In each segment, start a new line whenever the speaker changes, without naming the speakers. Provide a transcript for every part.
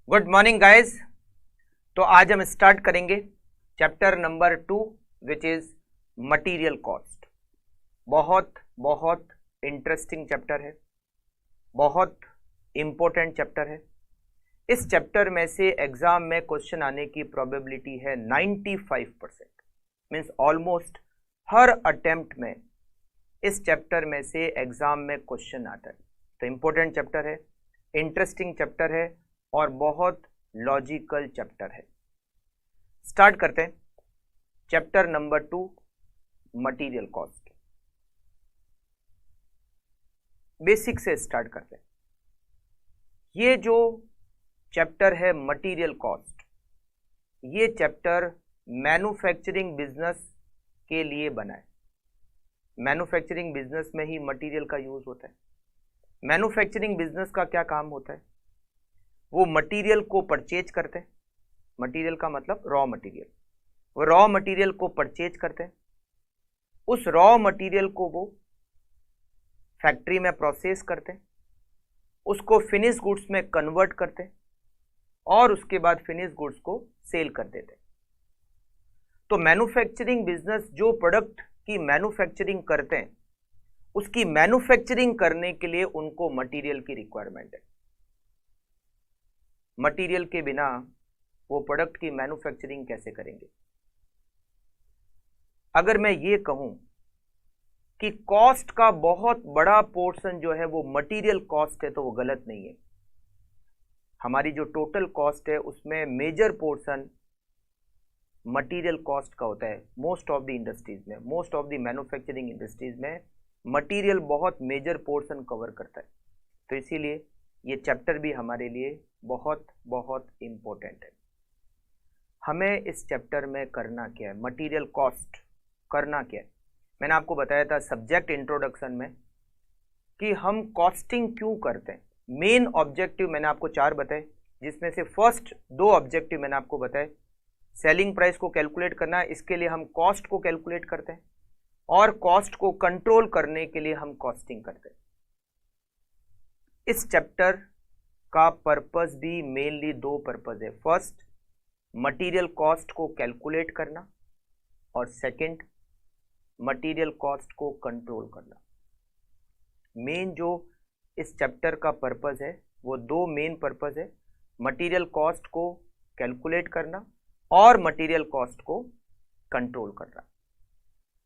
Good morning guys. तो आज हम स्टार्ट करेंगे chapter number 2 which is material cost. बहुत बहुत इंटरेस्टिंग चैप्टर है, बहुत इंपॉर्टेंट चैप्टर है। इस चैप्टर में से एग्जाम में क्वेश्चन आने की प्रोबेबिलिटी है 95%। मीन्स ऑलमोस्ट हर अटेम्प्ट में इस चैप्टर में से एग्जाम में क्वेश्चन आता है। तो इंपॉर्टेंट चैप्टर है, इंटरेस्टिंग चैप्टर है और बहुत लॉजिकल चैप्टर है। स्टार्ट करते हैं chapter number 2 material cost. Basic से स्टार्ट करते हैं। ये जो चैप्टर है मटेरियल कॉस्ट, ये चैप्टर मैन्युफैक्चरिंग बिजनेस के लिए बना है। मैन्युफैक्चरिंग बिजनेस में ही मटेरियल का यूज होता है। मैन्युफैक्चरिंग बिजनेस का क्या काम होता है? वो मटेरियल को परचेज करते हैं। मटेरियल का मतलब रॉ मटेरियल। वो रॉ मटेरियल को परचेज करते हैं। उस रॉ मटेरियल को वो फैक्ट्री में प्रोसेस करते हैं, उसको फिनिश गुड्स में कन्वर्ट करते हैं और उसके बाद फिनिश गुड्स को सेल कर देते हैं। तो मैन्युफैक्चरिंग बिजनेस जो प्रोडक्ट की मैन्युफैक्चरिंग करते हैं, उसकी मैन्युफैक्चरिंग करने के लिए उनको मटेरियल की रिक्वायरमेंट है। मटेरियल के बिना वो प्रोडक्ट की मैन्युफैक्चरिंग कैसे करेंगे? अगर मैं ये कहूं कि कॉस्ट का बहुत बड़ा पोर्शन जो है वो मटेरियल कॉस्ट है, तो वो गलत नहीं है। हमारी जो टोटल कॉस्ट है उसमें मेजर पोर्शन मटेरियल कॉस्ट का होता है। मोस्ट ऑफ द इंडस्ट्रीज में, most of the manufacturing industries में मटेरियल बहुत मेजर पोर्शन कवर करता है। तो इसीलिए ये चैप्टर भी हमारे लिए बहुत बहुत इंपॉर्टेंट है। हमें इस चैप्टर में करना क्या है? मटेरियल कॉस्ट करना क्या है? मैंने आपको बताया था सब्जेक्ट इंट्रोडक्शन में कि हम कॉस्टिंग क्यों करते हैं। मेन ऑब्जेक्टिव मैंने आपको 4 बताए, जिसमें से फर्स्ट 2 ऑब्जेक्टिव मैंने आपको बताए। सेलिंग प्राइस को कैलकुलेट करना है, इसके लिए हम कॉस्ट को कैलकुलेट करते हैं, और कॉस्ट को कंट्रोल करने के लिए हम कॉस्टिंग करते हैं। इस चैप्टर का पर्पस भी मेनली 2 पर्पस है। फर्स्ट, मटेरियल कॉस्ट को कैलकुलेट करना, और सेकंड, मटेरियल कॉस्ट को कंट्रोल करना। मेन जो इस चैप्टर का पर्पस है वो 2 मेन पर्पस है। मटेरियल कॉस्ट को कैलकुलेट करना और मटेरियल कॉस्ट को कंट्रोल करना।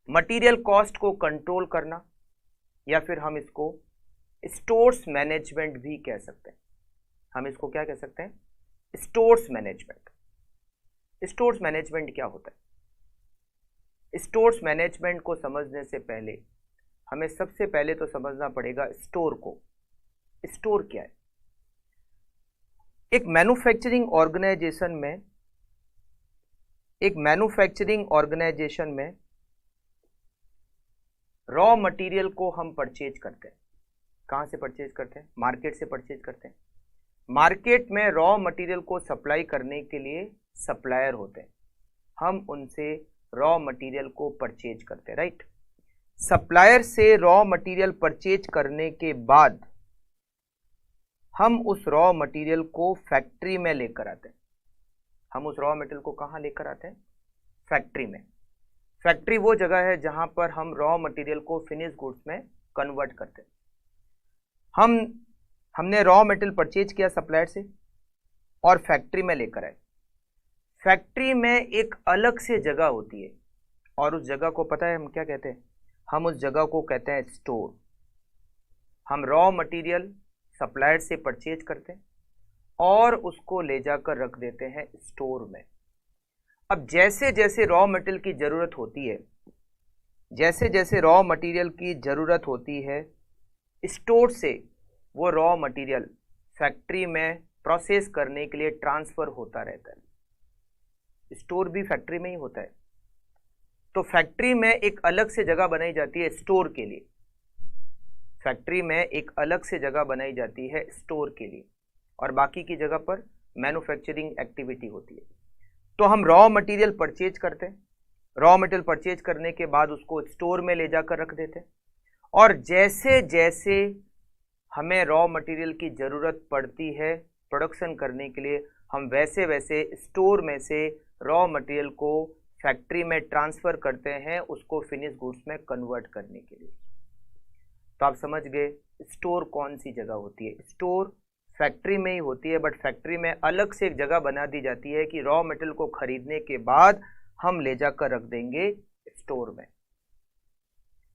मटेरियल कॉस्ट को कंट्रोल करना, या फिर हम इसको स्टोर्स मैनेजमेंट भी कह सकते हैं। हम इसको क्या कह सकते हैं? Stores management. स्टोर्स मैनेजमेंट क्या होता है? स्टोर्स मैनेजमेंट को समझने से पहले हमें सबसे पहले तो समझना पड़ेगा स्टोर को। स्टोर क्या है? एक मैन्युफैक्चरिंग ऑर्गेनाइजेशन में रॉ मटेरियल को हम परचेज करते हैं। कहां से परचेज करते हैं? मार्केट से परचेज करते हैं। मार्केट में रॉ मटेरियल को सप्लाई करने के लिए सप्लायर होते हैं, हम उनसे रॉ मटेरियल को परचेज करते हैं, राइट। सप्लायर से रॉ मटेरियल परचेज करने के बाद हम उस रॉ मटेरियल को फैक्ट्री में लेकर आते हैं। हम उस रॉ मटेरियल को कहां लेकर आते हैं? फैक्ट्री में। फैक्ट्री वो जगह है जहां पर हम रॉ मटेरियल को फिनिश गुड्स में कन्वर्ट करते हैं। हमने रॉ मटेरियल परचेज किया सप्लायर से और फैक्ट्री में लेकर आए। फैक्ट्री में एक अलग से जगह होती है, और उस जगह को पता है हम क्या कहते हैं? हम उस जगह को कहते हैं स्टोर। हम रॉ मटेरियल सप्लायर से परचेज करते हैं और उसको ले जाकर रख देते हैं स्टोर में। अब जैसे जैसे रॉ मटेरियल की जरूरत होती है, जैसे जैसे रॉ मटेरियल की जरूरत होती है, स्टोर से वो रॉ मटेरियल फैक्ट्री में प्रोसेस करने के लिए ट्रांसफर होता रहता है। स्टोर भी फैक्ट्री में ही होता है। तो फैक्ट्री में एक अलग से जगह बनाई जाती है स्टोर के लिए। फैक्ट्री में एक अलग से जगह बनाई जाती है स्टोर के लिए, और बाकी की जगह पर मैन्युफैक्चरिंग एक्टिविटी होती है। तो हम रॉ मटेरियल परचेज करते हैं। रॉ मटेरियल परचेज करने के बाद उसको स्टोर में ले जाकर रख देते हैं, और जैसे जैसे हमें रॉ मटेरियल की ज़रूरत पड़ती है प्रोडक्शन करने के लिए, हम वैसे वैसे स्टोर में से रॉ मटेरियल को फैक्ट्री में ट्रांसफर करते हैं उसको फिनिश गुड्स में कन्वर्ट करने के लिए। तो आप समझ गए स्टोर कौन सी जगह होती है। स्टोर फैक्ट्री में ही होती है, बट फैक्ट्री में अलग से एक जगह बना दी जाती है कि रॉ मटेरियल को खरीदने के बाद हम ले जाकर रख देंगे स्टोर में।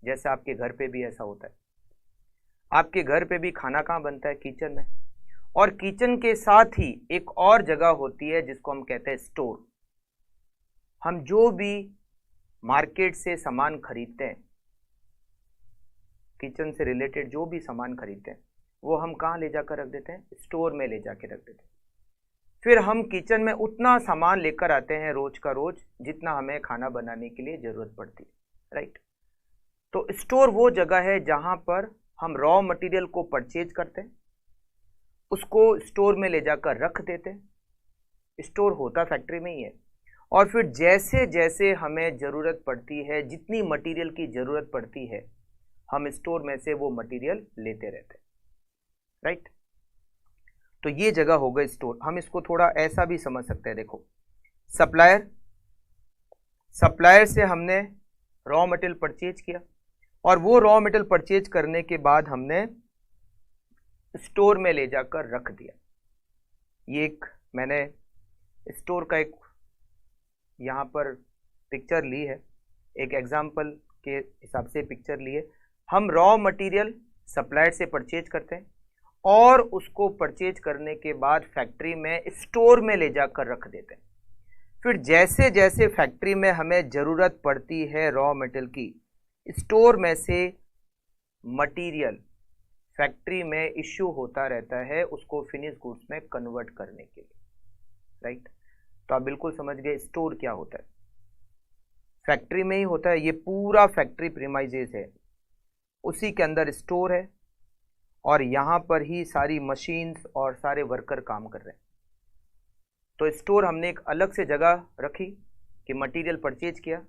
जैसे आपके घर पे भी ऐसा होता है, आपके घर पे भी खाना कहाँ बनता है? किचन में। और किचन के साथ ही एक और जगह होती है जिसको हम कहते हैं स्टोर। हम जो भी मार्केट से सामान खरीदते हैं, किचन से रिलेटेड जो भी सामान खरीदते हैं, वो हम कहाँ ले जाकर रख देते हैं? स्टोर में ले जाकर रख देते हैं। फिर हम किचन में उतना सामान लेकर आते हैं रोज का रोज जितना हमें खाना बनाने के लिए जरूरत पड़ती है, राइट। तो स्टोर वो जगह है जहां पर हम रॉ मटेरियल को परचेज करते हैं, उसको स्टोर में ले जाकर रख देते हैं। स्टोर होता फैक्ट्री में ही है। और फिर जैसे जैसे हमें जरूरत पड़ती है, जितनी मटेरियल की जरूरत पड़ती है, हम स्टोर में से वो मटेरियल लेते रहते हैं, राइट। तो ये जगह हो गई स्टोर। हम इसको थोड़ा ऐसा भी समझ सकते हैं, देखो सप्लायर, सप्लायर से हमने रॉ मटेरियल परचेज किया और वो रॉ मटेरियल परचेज करने के बाद हमने स्टोर में ले जाकर रख दिया। ये एक मैंने स्टोर का एक यहाँ पर पिक्चर ली है, एक एग्जाम्पल के हिसाब से पिक्चर ली है। हम रॉ मटेरियल सप्लायर से परचेज करते हैं और उसको परचेज करने के बाद फैक्ट्री में स्टोर में ले जाकर रख देते हैं। फिर जैसे जैसे फैक्ट्री में हमें ज़रूरत पड़ती है रॉ मटेरियल की, स्टोर में से मटेरियल फैक्ट्री में इश्यू होता रहता है उसको फिनिश गुड्स में कन्वर्ट करने के लिए, राइट। तो आप बिल्कुल समझ गए स्टोर क्या होता है। फैक्ट्री में ही होता है, ये पूरा फैक्ट्री प्रीमाइजेस है, उसी के अंदर स्टोर है और यहाँ पर ही सारी मशीन्स और सारे वर्कर काम कर रहे हैं। तो स्टोर हमने एक अलग से जगह रखी कि मटेरियल परचेज किया,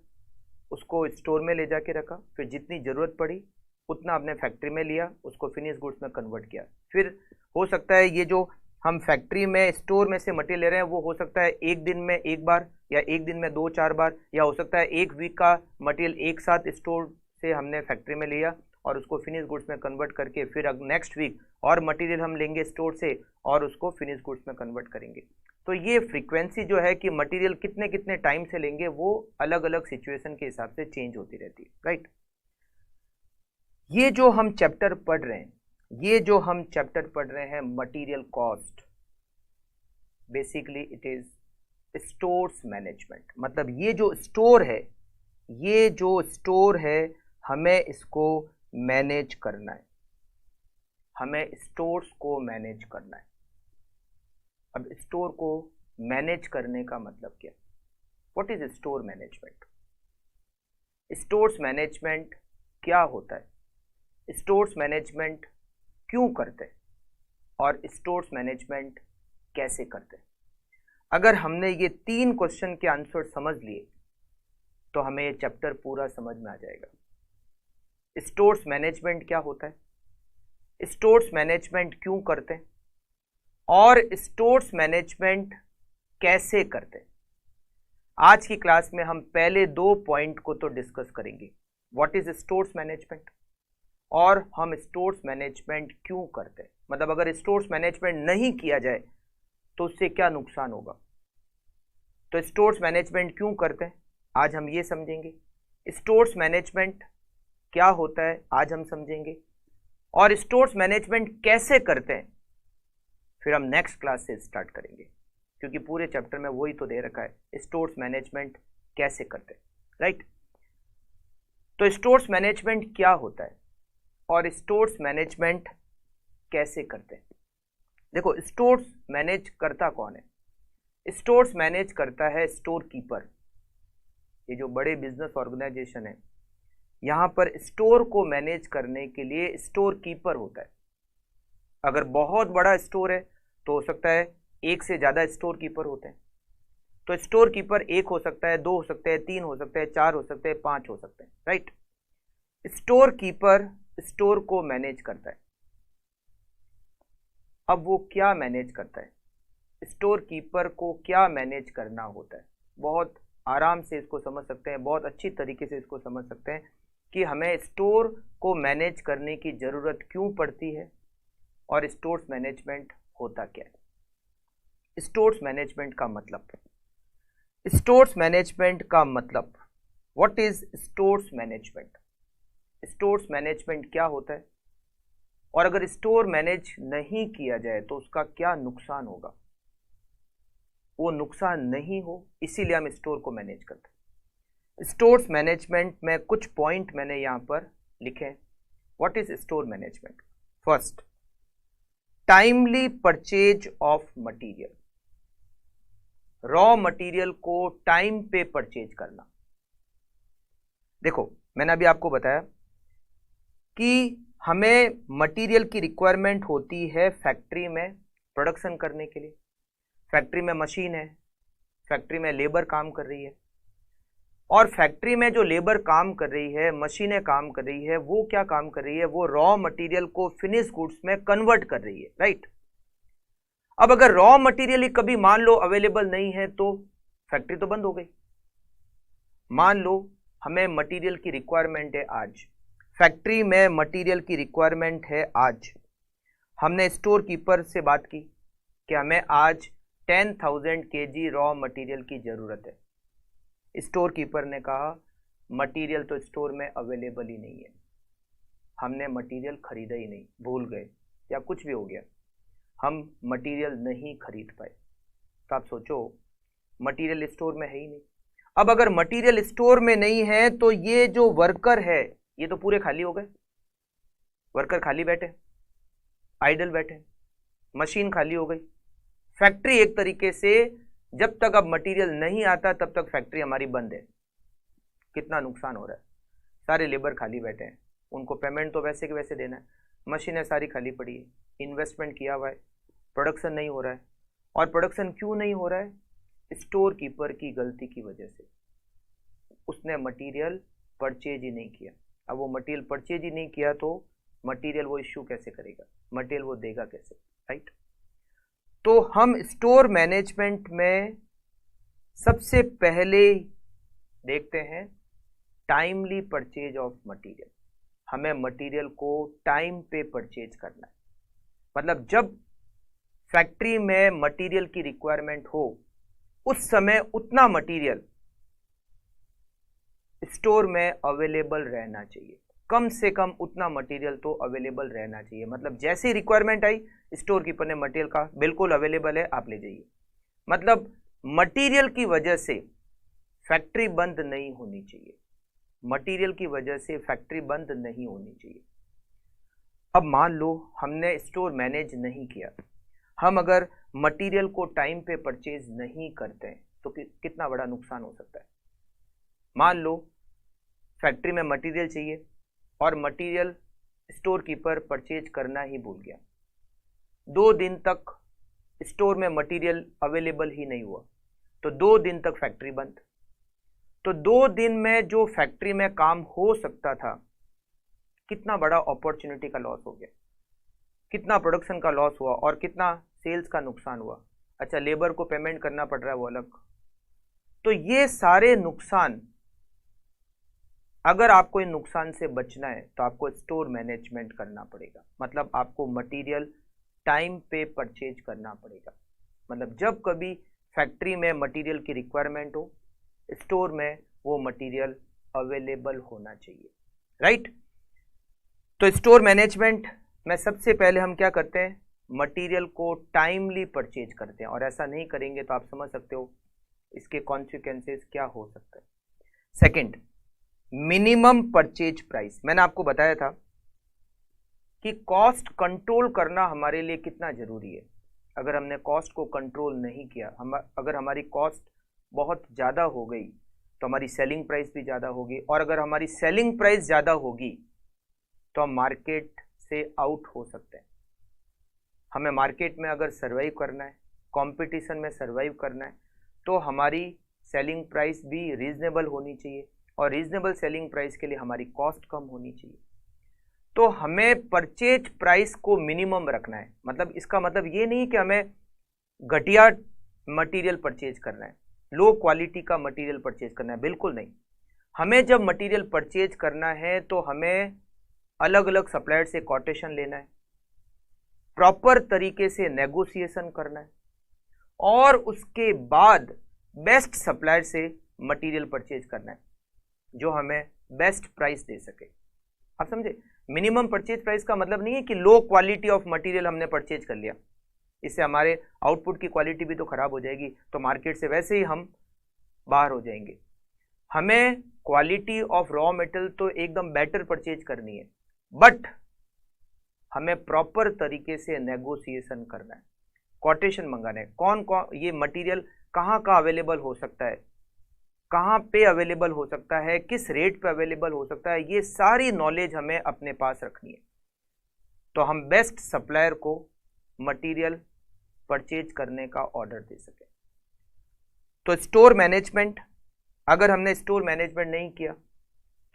उसको स्टोर में ले जाके रखा, फिर जितनी ज़रूरत पड़ी उतना आपने फैक्ट्री में लिया, उसको फिनिश गुड्स में कन्वर्ट किया। फिर हो सकता है ये जो हम फैक्ट्री में स्टोर में से मटेरियल ले रहे हैं वो हो सकता है एक दिन में एक बार या एक दिन में 2-4 बार, या हो सकता है एक वीक का मटेरियल एक साथ स्टोर से हमने फैक्ट्री में लिया और उसको फिनिश गुड्स में कन्वर्ट करके फिर नेक्स्ट वीक और मटेरियल हम लेंगे स्टोर से और उसको फिनिश गुड्स में कन्वर्ट करेंगे। तो ये फ्रीक्वेंसी जो है कि मटेरियल कितने कितने टाइम से लेंगे वो अलग अलग सिचुएशन के हिसाब से चेंज होती रहती है, राइट। ये जो हम चैप्टर पढ़ रहे हैं, ये जो हम चैप्टर पढ़ रहे हैं material cost, basically it is stores management. मतलब ये जो स्टोर है, ये जो स्टोर है हमें इसको मैनेज करना है, हमें स्टोर्स को मैनेज करना है। अब स्टोर को मैनेज करने का मतलब क्या? What is store management? Stores management क्या होता है? स्टोर्स मैनेजमेंट क्यों करते हैं और स्टोर्स मैनेजमेंट कैसे करते हैं? अगर हमने ये 3 क्वेश्चन के आंसर समझ लिए तो हमें ये चैप्टर पूरा समझ में आ जाएगा। स्टोर्स मैनेजमेंट क्या होता है, स्टोर्स मैनेजमेंट क्यों करते हैं और स्टोर्स मैनेजमेंट कैसे करते हैं। आज की क्लास में हम पहले 2 पॉइंट को तो डिस्कस करेंगे, व्हाट इज स्टोर्स मैनेजमेंट और हम स्टोर्स मैनेजमेंट क्यों करते हैं। मतलब अगर स्टोर्स मैनेजमेंट नहीं किया जाए तो उससे क्या नुकसान होगा। तो स्टोर्स मैनेजमेंट क्यों करते हैं आज हम ये समझेंगे, स्टोर्स मैनेजमेंट क्या होता है आज हम समझेंगे, और स्टोर्स मैनेजमेंट कैसे करते हैं फिर हम नेक्स्ट क्लास से स्टार्ट करेंगे, क्योंकि पूरे चैप्टर में वही तो दे रखा है, स्टोर्स मैनेजमेंट कैसे करते हैं, राइट। तो स्टोर्स मैनेजमेंट क्या होता है और स्टोर्स मैनेजमेंट कैसे करते हैं। देखो स्टोर्स मैनेज करता कौन है? स्टोर्स मैनेज करता है स्टोर कीपर। ये जो बड़े बिजनेस ऑर्गेनाइजेशन है यहाँ पर स्टोर को मैनेज करने के लिए स्टोर कीपर होता है। अगर बहुत बड़ा स्टोर है तो हो सकता है एक से ज़्यादा स्टोर कीपर होते हैं। तो स्टोर कीपर 1 हो सकता है, 2 हो सकते हैं, 3 हो सकते हैं, 4 हो सकते हैं, 5 हो सकते हैं, राइट। स्टोर कीपर स्टोर को मैनेज करता है। अब वो क्या मैनेज करता है? स्टोर कीपर को क्या मैनेज करना होता है। बहुत आराम से इसको समझ सकते हैं, बहुत अच्छी तरीके से इसको समझ सकते हैं कि हमें स्टोर को मैनेज करने की ज़रूरत क्यों पड़ती है और स्टोर्स मैनेजमेंट होता क्या है। स्टोर्स मैनेजमेंट का मतलब, स्टोर्स मैनेजमेंट का मतलब, what is stores management. Stores management क्या होता है और अगर स्टोर मैनेज नहीं किया जाए तो उसका क्या नुकसान होगा, वो नुकसान नहीं हो इसीलिए हम स्टोर को मैनेज करते हैं। स्टोर्स मैनेजमेंट में कुछ पॉइंट मैंने यहां पर लिखे। What is store management. First, timely purchase of material, raw material को टाइम पे परचेज करना। देखो मैंने अभी आपको बताया कि हमें मटेरियल की रिक्वायरमेंट होती है फैक्ट्री में प्रोडक्शन करने के लिए। फैक्ट्री में मशीन है, फैक्ट्री में लेबर काम कर रही है, और फैक्ट्री में जो लेबर काम कर रही है, मशीनें काम कर रही है, वो क्या काम कर रही है, वो रॉ मटेरियल को फिनिश गुड्स में कन्वर्ट कर रही है, राइट। अब अगर रॉ मटेरियल ही कभी मान लो अवेलेबल नहीं है तो फैक्ट्री तो बंद हो गई। मान लो हमें मटेरियल की रिक्वायरमेंट है आज, फैक्ट्री में मटेरियल की रिक्वायरमेंट है आज। हमने स्टोर कीपर से बात की कि हमें आज 10,000 kg रॉ मटेरियल की ज़रूरत है। स्टोर कीपर ने कहा मटेरियल तो स्टोर में अवेलेबल ही नहीं है, हमने मटेरियल खरीदा ही नहीं, भूल गए या कुछ भी हो गया, हम मटेरियल नहीं खरीद पाए। तो आप सोचो मटेरियल स्टोर में है ही नहीं। अब अगर मटेरियल स्टोर में नहीं है तो ये जो वर्कर है ये तो पूरे खाली हो गए। वर्कर खाली बैठे, आइडल बैठे, मशीन खाली हो गई। फैक्ट्री एक तरीके से जब तक अब मटेरियल नहीं आता तब तक फैक्ट्री हमारी बंद है। कितना नुकसान हो रहा है। सारे लेबर खाली बैठे हैं, उनको पेमेंट तो वैसे के वैसे देना है, मशीनें सारी खाली पड़ी है, इन्वेस्टमेंट किया हुआ है, प्रोडक्शन नहीं हो रहा है। और प्रोडक्शन क्यों नहीं हो रहा है, स्टोर कीपर की गलती की वजह से। उसने मटेरियल परचेज ही नहीं किया। अब वो मटेरियल परचेज ही नहीं किया तो मटेरियल वो इश्यू कैसे करेगा, मटेरियल वो देगा कैसे, राइट। तो हम स्टोर मैनेजमेंट में सबसे पहले देखते हैं टाइमली परचेज ऑफ मटेरियल। हमें मटेरियल को टाइम पे परचेज करना है। मतलब जब फैक्ट्री में मटेरियल की रिक्वायरमेंट हो उस समय उतना मटेरियल स्टोर में अवेलेबल रहना चाहिए, कम से कम उतना मटेरियल तो अवेलेबल रहना चाहिए। मतलब जैसी रिक्वायरमेंट आई स्टोर कीपर ने मटेरियल का बिल्कुल अवेलेबल है, आप ले जाइए। मतलब मटेरियल की वजह से फैक्ट्री बंद नहीं होनी चाहिए, मटेरियल की वजह से फैक्ट्री बंद नहीं होनी चाहिए। अब मान लो हमने स्टोर मैनेज नहीं किया, हम अगर मटेरियल को टाइम पे परचेज नहीं करते हैं तो कितना बड़ा नुकसान हो सकता है। मान लो फैक्ट्री में मटेरियल चाहिए और मटेरियल स्टोर कीपर परचेज करना ही भूल गया, 2 दिन तक स्टोर में मटेरियल अवेलेबल ही नहीं हुआ, तो 2 दिन तक फैक्ट्री बंद। तो 2 दिन में जो फैक्ट्री में काम हो सकता था, कितना बड़ा अपॉर्चुनिटी का लॉस हो गया, कितना प्रोडक्शन का लॉस हुआ और कितना सेल्स का नुकसान हुआ। अच्छा, लेबर को पेमेंट करना पड़ रहा है वो अलग। तो ये सारे नुकसान, अगर आपको इन नुकसान से बचना है तो आपको स्टोर मैनेजमेंट करना पड़ेगा। मतलब आपको मटेरियल टाइम पे परचेज करना पड़ेगा। मतलब जब कभी फैक्ट्री में मटेरियल की रिक्वायरमेंट हो, स्टोर में वो मटेरियल अवेलेबल होना चाहिए, राइट। तो स्टोर मैनेजमेंट में सबसे पहले हम क्या करते हैं, मटेरियल को टाइमली परचेज करते हैं। और ऐसा नहीं करेंगे तो आप समझ सकते हो इसके कॉन्सिक्वेंसेस क्या हो सकता है। Second, minimum purchase price. मैंने आपको बताया था कि कॉस्ट कंट्रोल करना हमारे लिए कितना जरूरी है। अगर हमने कॉस्ट को कंट्रोल नहीं किया, अगर हमारी कॉस्ट बहुत ज़्यादा हो गई तो हमारी सेलिंग प्राइस भी ज़्यादा होगी, और अगर हमारी सेलिंग प्राइस ज़्यादा होगी तो हम मार्केट से आउट हो सकते हैं। हमें मार्केट में अगर सर्वाइव करना है, कंपटीशन में सर्वाइव करना है, तो हमारी सेलिंग प्राइस भी रीजनेबल होनी चाहिए, और रीजनेबल सेलिंग प्राइस के लिए हमारी कॉस्ट कम होनी चाहिए। तो हमें परचेज प्राइस को मिनिमम रखना है। मतलब इसका मतलब ये नहीं कि हमें घटिया मटेरियल परचेज करना है, लो क्वालिटी का मटेरियल परचेज करना है, बिल्कुल नहीं। हमें जब मटेरियल परचेज करना है तो हमें अलग अलग सप्लायर से कोटेशन लेना है, प्रॉपर तरीके से नेगोशिएशन करना है, और उसके बाद बेस्ट सप्लायर से मटेरियल परचेज करना है जो हमें बेस्ट प्राइस दे सके। आप समझे? मिनिमम परचेज प्राइस का मतलब नहीं है कि लो क्वालिटी ऑफ मटेरियल हमने परचेज कर लिया, इससे हमारे आउटपुट की क्वालिटी भी तो खराब हो जाएगी, तो मार्केट से वैसे ही हम बाहर हो जाएंगे। हमें क्वालिटी ऑफ रॉ मटेरियल तो एकदम बेटर परचेज करनी है, बट हमें प्रॉपर तरीके से नेगोशिएशन करना है, कोटेशन मंगाना है, कौन कौन ये मटेरियल कहाँ का अवेलेबल हो सकता है, कहाँ पे अवेलेबल हो सकता है, किस रेट पे अवेलेबल हो सकता है, ये सारी नॉलेज हमें अपने पास रखनी है, तो हम बेस्ट सप्लायर को मटेरियल परचेज करने का ऑर्डर दे सके। तो स्टोर मैनेजमेंट, अगर हमने स्टोर मैनेजमेंट नहीं किया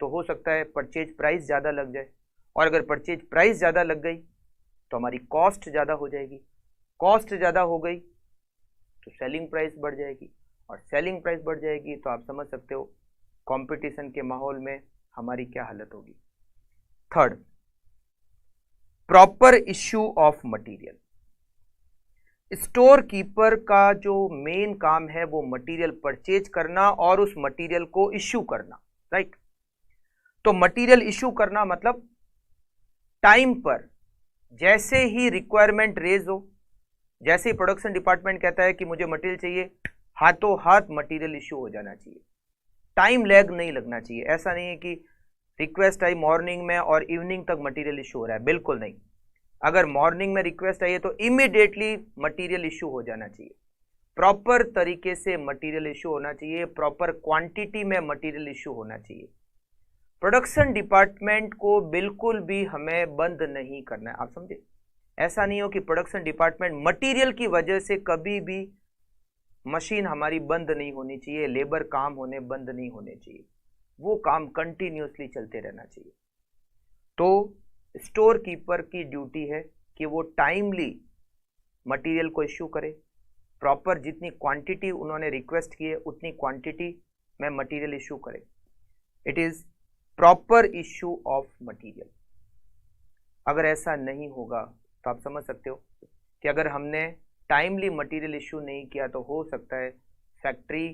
तो हो सकता है परचेज प्राइस ज़्यादा लग जाए, और अगर परचेज प्राइस ज़्यादा लग गई तो हमारी कॉस्ट ज़्यादा हो जाएगी, कॉस्ट ज़्यादा हो गई तो सेलिंग प्राइस बढ़ जाएगी, और सेलिंग प्राइस बढ़ जाएगी तो आप समझ सकते हो कंपटीशन के माहौल में हमारी क्या हालत होगी। Third, proper issue of material. Store keeper का जो मेन काम है वो मटेरियल परचेज करना और उस मटेरियल को इश्यू करना, राइट। तो मटेरियल इश्यू करना मतलब टाइम पर, जैसे ही रिक्वायरमेंट रेज हो, जैसे ही प्रोडक्शन डिपार्टमेंट कहता है कि मुझे मटेरियल चाहिए, हाथों हाथ मटेरियल इश्यू हो जाना चाहिए, टाइम लैग नहीं लगना चाहिए। ऐसा नहीं है कि रिक्वेस्ट आई मॉर्निंग में और इवनिंग तक मटेरियल इश्यू हो रहा है, बिल्कुल नहीं। अगर मॉर्निंग में रिक्वेस्ट आई है तो इमीडिएटली मटेरियल इश्यू हो जाना चाहिए, प्रॉपर तरीके से मटेरियल इश्यू होना चाहिए, प्रॉपर क्वांटिटी में मटेरियल इश्यू होना चाहिए। प्रोडक्शन डिपार्टमेंट को बिल्कुल भी हमें बंद नहीं करना है, आप समझे। ऐसा नहीं हो कि प्रोडक्शन डिपार्टमेंट मटेरियल की वजह से कभी भी मशीन हमारी बंद नहीं होनी चाहिए, लेबर काम होने बंद नहीं होने चाहिए, वो काम कंटिन्यूसली चलते रहना चाहिए। तो स्टोर कीपर की ड्यूटी है कि वो टाइमली मटेरियल को इश्यू करे, प्रॉपर जितनी क्वांटिटी उन्होंने रिक्वेस्ट की है उतनी क्वांटिटी में मटेरियल इश्यू करे। It is proper issue of material. अगर ऐसा नहीं होगा तो आप समझ सकते हो कि अगर हमने टाइमली मटेरियल इश्यू नहीं किया तो हो सकता है फैक्ट्री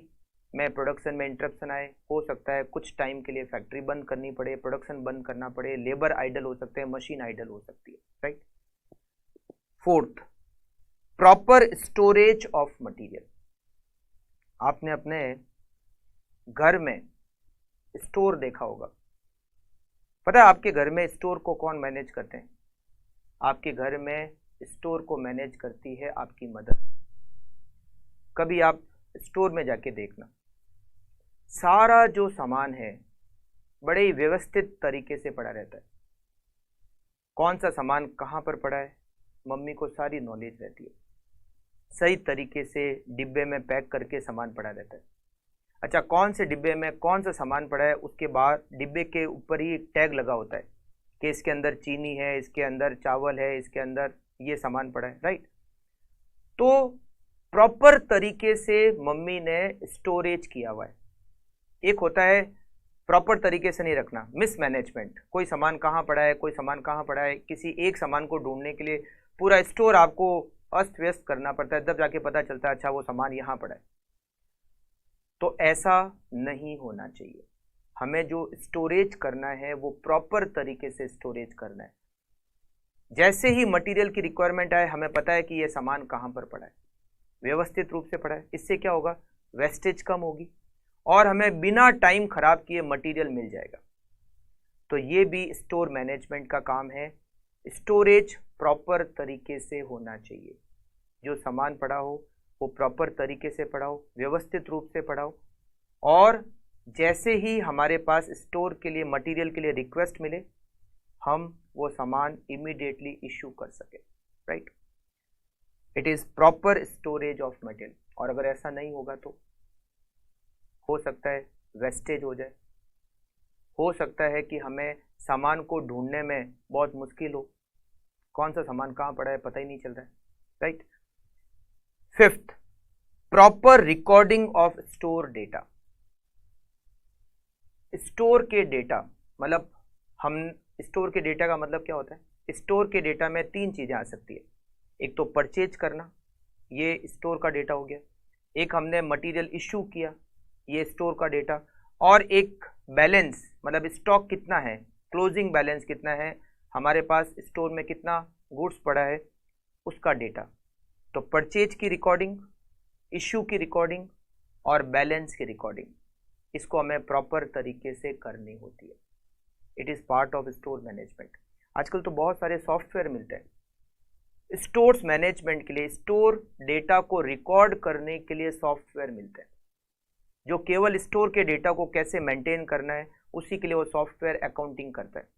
में प्रोडक्शन में इंटरप्शन आए, हो सकता है कुछ टाइम के लिए फैक्ट्री बंद करनी पड़े, प्रोडक्शन बंद करना पड़े, लेबर आइडल हो सकते हैं, मशीन आइडल हो सकती है, right. Fourth, proper storage of material. आपने अपने घर में स्टोर देखा होगा, पता है आपके घर में स्टोर को कौन मैनेज करते हैं? आपके घर में स्टोर को मैनेज करती है आपकी मदर। कभी आप स्टोर में जाके देखना, सारा जो सामान है बड़े ही व्यवस्थित तरीके से पड़ा रहता है, कौन सा सामान कहाँ पर पड़ा है मम्मी को सारी नॉलेज रहती है, सही तरीके से डिब्बे में पैक करके सामान पड़ा रहता है। अच्छा, कौन से डिब्बे में कौन सा सामान पड़ा है, उसके बाद डिब्बे के ऊपर ही एक टैग लगा होता है कि इसके अंदर चीनी है, इसके अंदर चावल है, इसके अंदर ये सामान पड़ा है, राइट। तो प्रॉपर तरीके से मम्मी ने स्टोरेज किया हुआ है। एक होता है प्रॉपर तरीके से नहीं रखना, मिसमैनेजमेंट, कोई सामान कहाँ पड़ा है, कोई सामान कहाँ पड़ा है, किसी एक सामान को ढूंढने के लिए पूरा स्टोर आपको अस्त व्यस्त करना पड़ता है, तब जाके पता चलता है अच्छा वो सामान यहाँ पड़ा है। तो ऐसा नहीं होना चाहिए। हमें जो स्टोरेज करना है वो प्रॉपर तरीके से स्टोरेज करना है। जैसे ही मटेरियल की रिक्वायरमेंट आए हमें पता है कि ये सामान कहाँ पर पड़ा है, व्यवस्थित रूप से पड़ा है। इससे क्या होगा, वेस्टेज कम होगी और हमें बिना टाइम खराब किए मटेरियल मिल जाएगा। तो ये भी स्टोर मैनेजमेंट का काम है। स्टोरेज प्रॉपर तरीके से होना चाहिए, जो सामान पड़ा हो वो प्रॉपर तरीके से पड़ा हो, व्यवस्थित रूप से पड़ा हो, और जैसे ही हमारे पास स्टोर के लिए मटेरियल के लिए रिक्वेस्ट मिले हम वो सामान इमीडिएटली इश्यू कर सके, right. It is proper storage of material. और अगर ऐसा नहीं होगा तो हो सकता है वेस्टेज हो जाए, हो सकता है कि हमें सामान को ढूंढने में बहुत मुश्किल हो, कौन सा सामान कहाँ पड़ा है पता ही नहीं चल रहा है, right. Fifth, proper recording of store data. Store के डेटा मतलब हम स्टोर के डेटा का मतलब क्या होता है? स्टोर के डेटा में तीन चीजें आ सकती है। एक तो परचेज करना, ये स्टोर का डेटा हो गया। एक हमने मटेरियल इश्यू किया, ये स्टोर का डेटा। और एक बैलेंस मतलब स्टॉक कितना है, क्लोजिंग बैलेंस कितना है, हमारे पास स्टोर में कितना गुड्स पड़ा है, उसका डेटा। तो परचेज की रिकॉर्डिंग, इश्यू की रिकॉर्डिंग और बैलेंस की रिकॉर्डिंग, इसको हमें प्रॉपर तरीके से करनी होती है। It is part of store management. आजकल तो बहुत सारे सॉफ्टवेयर मिलते हैं स्टोर्स मैनेजमेंट के लिए, स्टोर डेटा को रिकॉर्ड करने के लिए सॉफ्टवेयर मिलते हैं, जो केवल स्टोर के डेटा को कैसे मेंटेन करना है उसी के लिए वो सॉफ्टवेयर अकाउंटिंग करता है।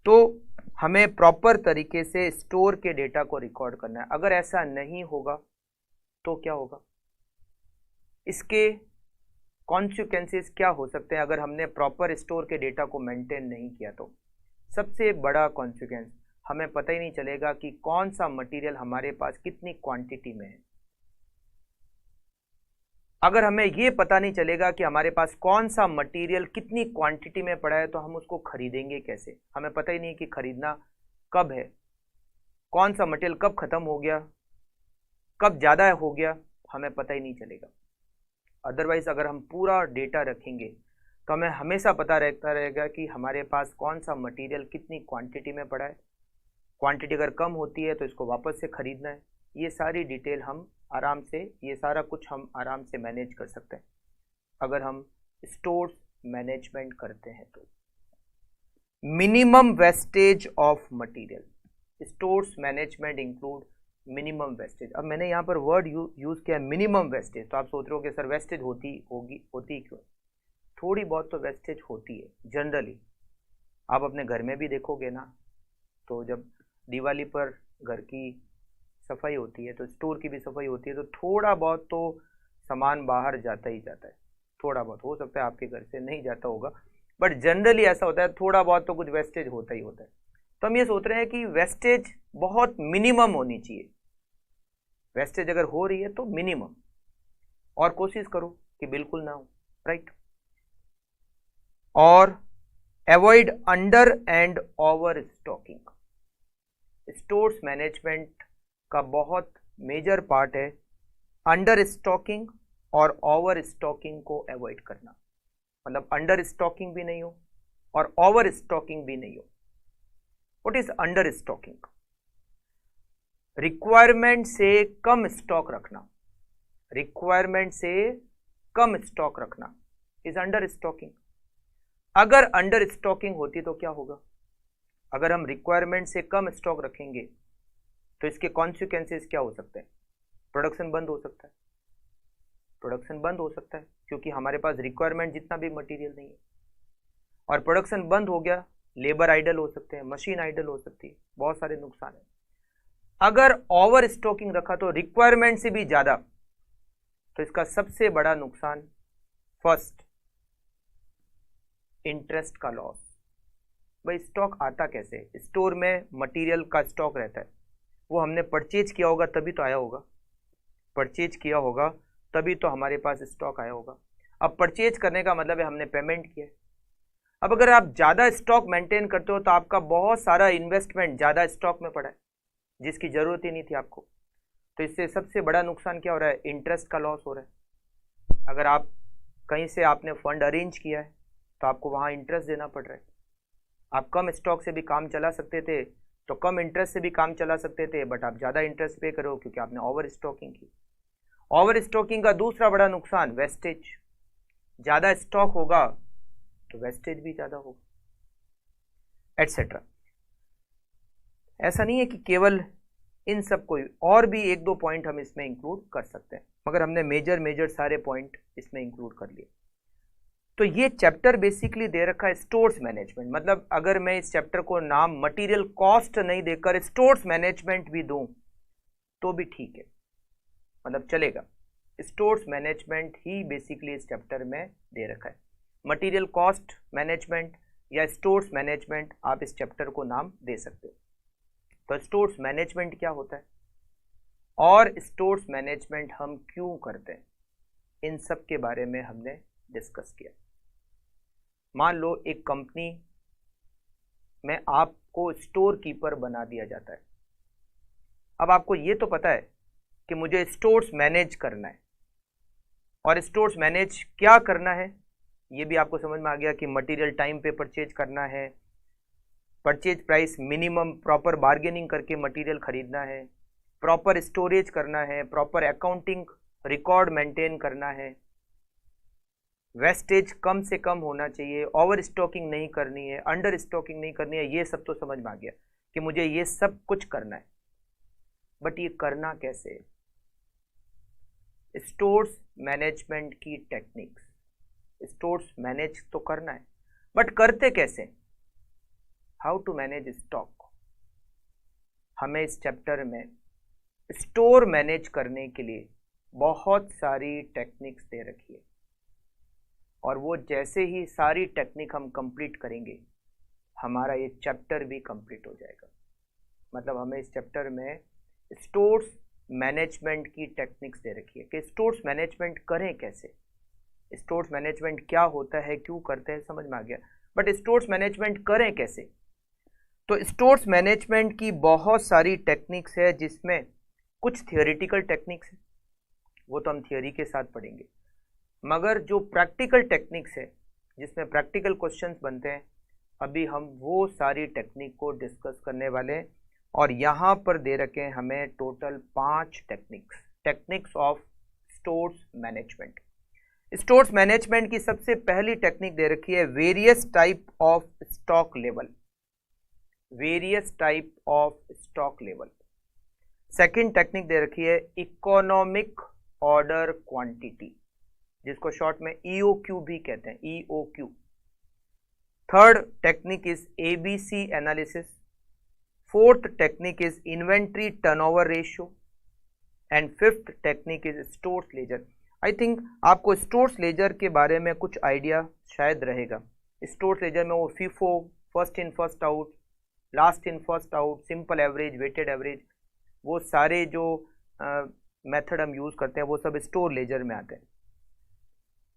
तो हमें प्रॉपर तरीके से स्टोर के डेटा को रिकॉर्ड करना है। अगर ऐसा नहीं होगा तो क्या होगा, इसके कॉन्सिक्वेंसेस क्या हो सकते हैं अगर हमने प्रॉपर स्टोर के डेटा को मेंटेन नहीं किया तो? सबसे बड़ा कॉन्सिक्वेंस, हमें पता ही नहीं चलेगा कि कौन सा मटेरियल हमारे पास कितनी क्वांटिटी में है। अगर हमें ये पता नहीं चलेगा कि हमारे पास कौन सा मटेरियल कितनी क्वांटिटी में पड़ा है तो हम उसको खरीदेंगे कैसे? हमें पता ही नहीं कि खरीदना कब है, कौन सा मटेरियल कब खत्म हो गया, कब ज़्यादा हो गया, हमें पता ही नहीं चलेगा। अदरवाइज अगर हम पूरा डेटा रखेंगे तो हमें हमेशा पता रहता रहेगा कि हमारे पास कौन सा मटेरियल कितनी क्वांटिटी में पड़ा है। क्वांटिटी अगर कम होती है तो इसको वापस से खरीदना है। ये सारी डिटेल हम आराम से, ये सारा कुछ हम आराम से मैनेज कर सकते हैं अगर हम स्टोर्स मैनेजमेंट करते हैं तो। Minimum wastage of material, stores management include minimum wastage. अब मैंने यहाँ पर वर्ड यूज किया है मिनिमम वेस्टेज, तो आप सोच रहे हो कि सर वेस्टेज होती क्यों? थोड़ी बहुत तो वेस्टेज होती है जनरली। आप अपने घर में भी देखोगे ना, तो जब दिवाली पर घर की सफाई होती है तो स्टोर की भी सफाई होती है, तो थोड़ा बहुत तो सामान बाहर जाता ही जाता है। थोड़ा बहुत, हो सकता है आपके घर से नहीं जाता होगा, बट जनरली ऐसा होता है, थोड़ा बहुत तो कुछ वेस्टेज होता ही होता है। तो हम ये सोच रहे हैं कि वेस्टेज बहुत मिनिमम होनी चाहिए। वेस्टेज अगर हो रही है तो मिनिमम, और कोशिश करो कि बिल्कुल ना हो, राइट। और avoid under and over stocking. Stores management का बहुत मेजर पार्ट है अंडर स्टॉकिंग और ओवर स्टॉकिंग को अवॉइड करना। मतलब अंडर स्टॉकिंग भी नहीं हो और ओवर स्टॉकिंग भी नहीं हो। What is under stocking? Requirement से कम स्टॉक रखना, रिक्वायरमेंट से कम स्टॉक रखना इज अंडर स्टॉकिंग। अगर अंडर स्टॉकिंग होती तो क्या होगा? अगर हम रिक्वायरमेंट से कम स्टॉक रखेंगे तो इसके कॉन्सिक्वेंसेस क्या हो सकते हैं? प्रोडक्शन बंद हो सकता है, प्रोडक्शन बंद हो सकता है क्योंकि हमारे पास रिक्वायरमेंट जितना भी मटेरियल नहीं है। और प्रोडक्शन बंद हो गया, लेबर आइडल हो सकते हैं, मशीन आइडल हो सकती है, बहुत सारे नुकसान है। अगर ओवर स्टॉकिंग रखा तो रिक्वायरमेंट से भी ज्यादा, तो इसका सबसे बड़ा नुकसान, फर्स्ट, इंटरेस्ट का लॉस। भाई स्टॉक आता कैसे? स्टोर में मटेरियल का स्टॉक रहता है, वो हमने परचेज किया होगा तभी तो आया होगा, परचेज किया होगा तभी तो हमारे पास स्टॉक आया होगा। अब परचेज करने का मतलब है हमने पेमेंट किया। अब अगर आप ज़्यादा स्टॉक मेंटेन करते हो तो आपका बहुत सारा इन्वेस्टमेंट ज़्यादा स्टॉक में पड़ा है जिसकी ज़रूरत ही नहीं थी आपको। तो इससे सबसे बड़ा नुकसान क्या हो रहा है? इंटरेस्ट का लॉस हो रहा है। अगर आप कहीं से आपने फंड अरेंज किया है तो आपको वहाँ इंटरेस्ट देना पड़ रहा है। आप कम स्टॉक से भी काम चला सकते थे तो कम इंटरेस्ट से भी काम चला सकते थे, बट आप ज़्यादा इंटरेस्ट पे करो क्योंकि आपने ओवर स्टॉकिंग की। ओवर स्टॉकिंग का दूसरा बड़ा नुकसान वेस्टेज। ज़्यादा स्टॉक होगा तो वेस्टेज भी ज़्यादा होगा, एटसेट्रा। ऐसा नहीं है कि केवल इन सब को, और भी एक दो पॉइंट हम इसमें इंक्लूड कर सकते हैं, मगर हमने मेजर सारे पॉइंट इसमें इंक्लूड कर लिए। तो ये चैप्टर बेसिकली दे रखा है स्टोर्स मैनेजमेंट। मतलब अगर मैं इस चैप्टर को नाम मटेरियल कॉस्ट नहीं देकर स्टोर्स मैनेजमेंट भी दूं तो भी ठीक है, मतलब चलेगा। स्टोर्स मैनेजमेंट ही बेसिकली इस चैप्टर में दे रखा है। मटेरियल कॉस्ट मैनेजमेंट या स्टोर्स मैनेजमेंट, आप इस चैप्टर को नाम दे सकते हो। तो स्टोर्स मैनेजमेंट क्या होता है? और स्टोर्स मैनेजमेंट हम क्यों करते हैं, इन सब के बारे में हमने डिस्कस किया। मान लो एक कंपनी में आपको स्टोर कीपर बना दिया जाता है। अब आपको ये तो पता है कि मुझे स्टोर्स मैनेज करना है, और स्टोर्स मैनेज क्या करना है ये भी आपको समझ में आ गया कि मटेरियल टाइम पे परचेज करना है, purchase price minimum proper bargaining करके मटेरियल खरीदना है, प्रॉपर स्टोरेज करना है, प्रॉपर अकाउंटिंग रिकॉर्ड मेंटेन करना है, वेस्टेज कम से कम होना चाहिए, ओवर स्टॉकिंग नहीं करनी है, अंडर स्टॉकिंग नहीं करनी है। ये सब तो समझ में आ गया कि मुझे ये सब कुछ करना है, बट ये करना कैसे? स्टोर्स मैनेजमेंट की टेक्निक्स, स्टोर्स मैनेज तो करना है, बट करते कैसे? How to manage stock. हमें इस चैप्टर में स्टोर मैनेज करने के लिए बहुत सारी टेक्निक्स दे रखी है, और वो जैसे ही सारी टेक्निक हम कंप्लीट करेंगे हमारा ये चैप्टर भी कंप्लीट हो जाएगा। मतलब हमें इस चैप्टर में स्टोर्स मैनेजमेंट की टेक्निक्स दे रखी है कि स्टोर्स मैनेजमेंट करें कैसे, स्टोर्स मैनेजमेंट क्या होता है, क्यों करते हैं, समझ में आ गया, बट स्टोर्स मैनेजमेंट करें कैसे? तो स्टोर्स मैनेजमेंट की बहुत सारी टेक्निक्स है, जिसमें कुछ थियोरेटिकल टेक्निक्स है, वो तो हम थियोरी के साथ पढ़ेंगे, मगर जो प्रैक्टिकल टेक्निक्स है जिसमें प्रैक्टिकल क्वेश्चंस बनते हैं, अभी हम वो सारी टेक्निक को डिस्कस करने वाले हैं। और यहाँ पर दे रखे हैं हमें total 5 techniques of stores management. Stores management की सबसे पहली टेक्निक दे रखी है various type of stock level, various type of stock level. Second technique दे रखी है इकोनॉमिक ऑर्डर क्वांटिटी, जिसको शॉर्ट में EOQ भी कहते हैं, EOQ। Third technique is ABC analysis. Fourth technique is inventory turnover ratio, and fifth technique is stores ledger. I think आपको stores ledger के बारे में कुछ आइडिया शायद रहेगा। स्टोर्स लेजर में वो FIFO, first in first out, last in first out, simple average, weighted average, वो सारे जो मेथड हम यूज करते हैं वो सब स्टोर लेजर में आते हैं।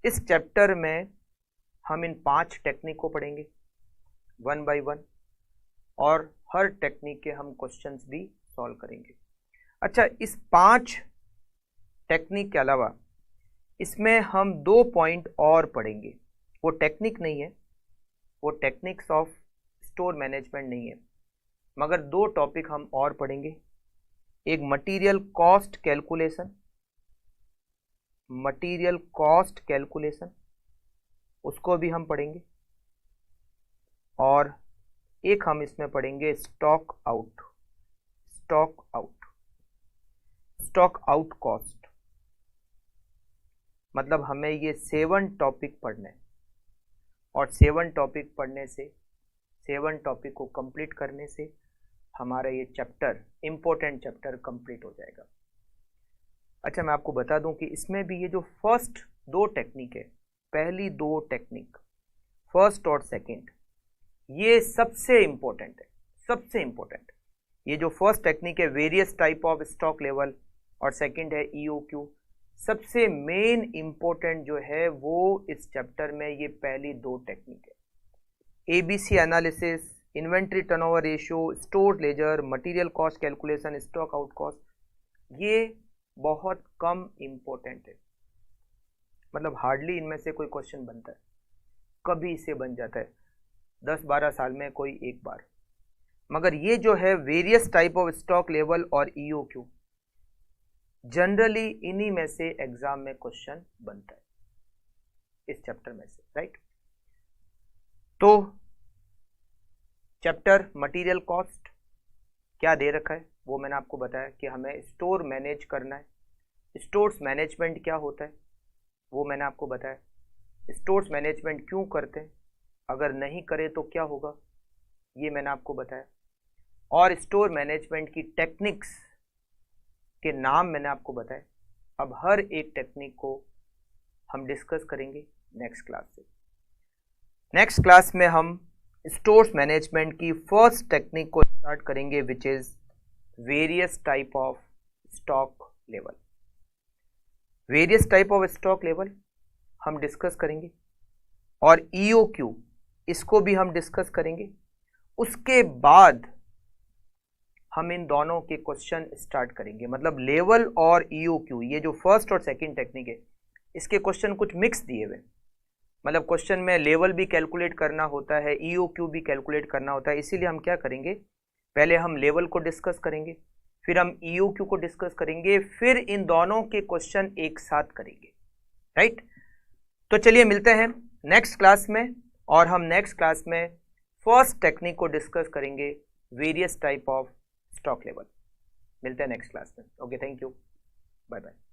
इस चैप्टर में हम इन 5 टेक्निक को पढ़ेंगे 1 बाय 1, और हर टेक्निक के हम क्वेश्चंस भी सॉल्व करेंगे। अच्छा, इस 5 टेक्निक के अलावा इसमें हम 2 पॉइंट और पढ़ेंगे। वो टेक्निक नहीं है, वो टेक्निक्स ऑफ स्टोर मैनेजमेंट नहीं है, मगर 2 टॉपिक हम और पढ़ेंगे। एक material cost calculation, material cost calculation, उसको भी हम पढ़ेंगे, और एक हम इसमें पढ़ेंगे stock out, stock out, stock out cost. मतलब हमें ये 7 टॉपिक पढ़ने हैं, और 7 टॉपिक पढ़ने से, 7 टॉपिक को कंप्लीट करने से हमारा ये चैप्टर, इंपॉर्टेंट चैप्टर कंप्लीट हो जाएगा। अच्छा, मैं आपको बता दूं कि इसमें भी ये जो फर्स्ट 2 टेक्निक है, पहली 2 टेक्निक, फर्स्ट और सेकंड, ये सबसे इंपॉर्टेंट है, सबसे इंपॉर्टेंट। ये जो फर्स्ट टेक्निक है various type of stock level, और सेकंड है EOQ, सबसे मेन इंपॉर्टेंट जो है वो इस चैप्टर में ये पहली 2 टेक्निक है। ABC analysis, inventory turnover ratio, store laser, material cost calculation, stock out cost, ये बहुत कम इंपॉर्टेंट है। मतलब हार्डली इनमें से कोई क्वेश्चन बनता है, कभी से बन जाता है 10-12 साल में कोई एक बार। मगर ये जो है various type of stock level और EOQ, जनरली इन्हीं में से एग्जाम में क्वेश्चन बनता है, इस चैप्टर में से, राइट। तो चैप्टर मटेरियल कॉस्ट क्या दे रखा है वो मैंने आपको बताया कि हमें स्टोर मैनेज करना है। स्टोर्स मैनेजमेंट क्या होता है वो मैंने आपको बताया। स्टोर्स मैनेजमेंट क्यों करते हैं, अगर नहीं करें तो क्या होगा, ये मैंने आपको बताया। और स्टोर मैनेजमेंट की टेक्निक्स के नाम मैंने आपको बताए। अब हर एक टेक्निक को हम डिस्कस करेंगे नेक्स्ट क्लास से। नेक्स्ट क्लास में हम स्टोर्स मैनेजमेंट की फर्स्ट टेक्निक को स्टार्ट करेंगे, which is various type of stock level. Various type of stock level हम डिस्कस करेंगे और EOQ इसको भी हम डिस्कस करेंगे। उसके बाद हम इन दोनों के क्वेश्चन स्टार्ट करेंगे, मतलब लेवल और EOQ, ये जो फर्स्ट और सेकंड टेक्निक है इसके क्वेश्चन कुछ मिक्स दिए हुए, मतलब क्वेश्चन में लेवल भी कैलकुलेट करना होता है, EOQ भी कैलकुलेट करना होता है। इसीलिए हम क्या करेंगे, पहले हम लेवल को डिस्कस करेंगे, फिर हम EOQ को डिस्कस करेंगे, फिर इन दोनों के क्वेश्चन एक साथ करेंगे, राइट। तो चलिए मिलते हैं नेक्स्ट क्लास में, और हम नेक्स्ट क्लास में फर्स्ट टेक्निक को डिस्कस करेंगे, various type of stock level. मिलते हैं नेक्स्ट क्लास में। Okay, thank you, bye bye.